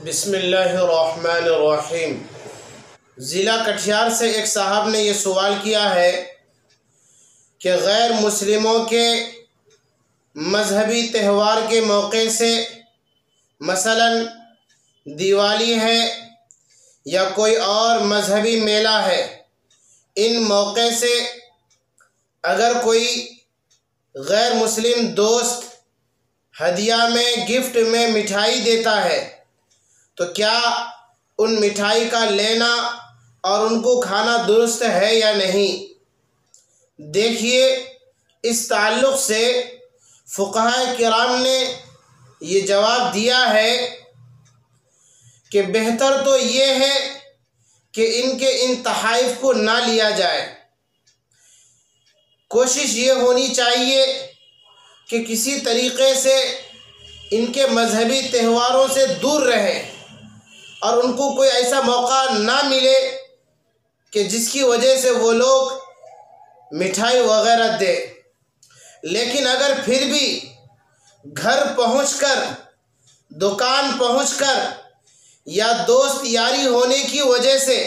بسم اللہ الرحمن الرحیم۔ ضلع کٹھیار سے ایک صاحب نے یہ سوال کیا ہے کہ غیر مسلموں کے مذہبی تہوار کے موقع سے مثلاً دیوالی ہے یا کوئی اور مذہبی میلہ ہے، ان موقع سے اگر کوئی غیر مسلم دوست ہدیہ میں گفٹ میں مٹھائی دیتا ہے تو کیا ان مٹھائی کا لینا اور ان کو کھانا درست ہے یا نہیں؟ دیکھیے، اس تعلق سے فقہاء کرام نے یہ جواب دیا ہے کہ بہتر تو یہ ہے کہ ان تحائف کو نہ لیا جائے۔ کوشش یہ ہونی چاہیے کہ کسی طریقے سے ان کے مذہبی تہواروں سے دور رہیں اور ان کو کوئی ایسا موقع نہ ملے کہ جس کی وجہ سے وہ لوگ مٹھائی وغیرہ دے۔ لیکن اگر پھر بھی گھر پہنچ کر، دکان پہنچ کر یا دوست یاری ہونے کی وجہ سے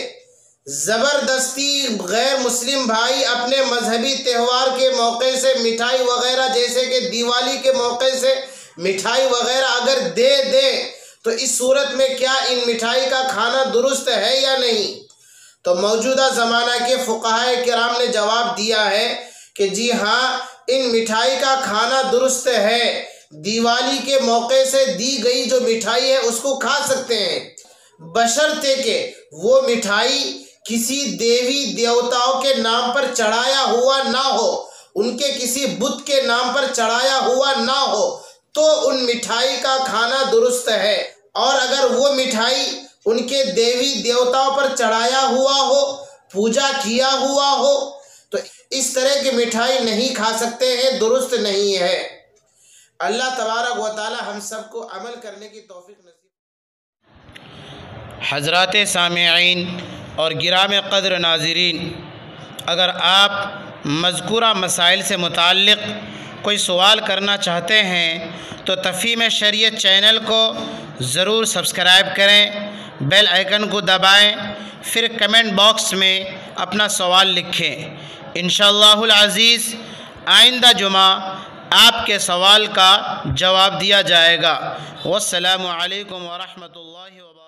زبردستی غیر مسلم بھائی اپنے مذہبی تہوار کے موقع سے مٹھائی وغیرہ، جیسے کہ دیوالی کے موقع سے مٹھائی وغیرہ اگر دے دیں تو اس صورت میں کیا ان مٹھائی کا کھانا درست ہے یا نہیں؟ تو موجودہ زمانہ کے فقہاء کرام نے جواب دیا ہے کہ جی ہاں، ان مٹھائی کا کھانا درست ہے۔ دیوالی کے موقع سے دی گئی جو مٹھائی ہے اس کو کھا سکتے ہیں، بشرطے کہ وہ مٹھائی کسی دیوی دیوتاؤں کے نام پر چڑھایا ہوا نہ ہو، ان کے کسی بت کے نام پر چڑھایا ہوا نہ ہو تو ان مٹھائی کا کھانا درست ہے۔ اور اگر وہ مٹھائی ان کے دیوی دیوتاؤں پر چڑھایا ہوا ہو، پوجا کیا ہوا ہو، تو اس طرح کی مٹھائی نہیں کھا سکتے ہیں، درست نہیں ہے۔ اللہ تبارک و تعالی ہم سب کو عمل کرنے کی توفیق نصیب۔ حضرات سامعین اور گرامی قدر ناظرین، اگر آپ مذکورہ مسائل سے متعلق کوئی سوال کرنا چاہتے ہیں تو تفہیم شریعت چینل کو ضرور سبسکرائب کریں، بیل آئیکن کو دبائیں، پھر کمنٹ باکس میں اپنا سوال لکھیں۔ انشاءاللہ العزیز آئندہ جمعہ آپ کے سوال کا جواب دیا جائے گا۔ والسلام علیکم ورحمۃ اللہ وبرکاتہ۔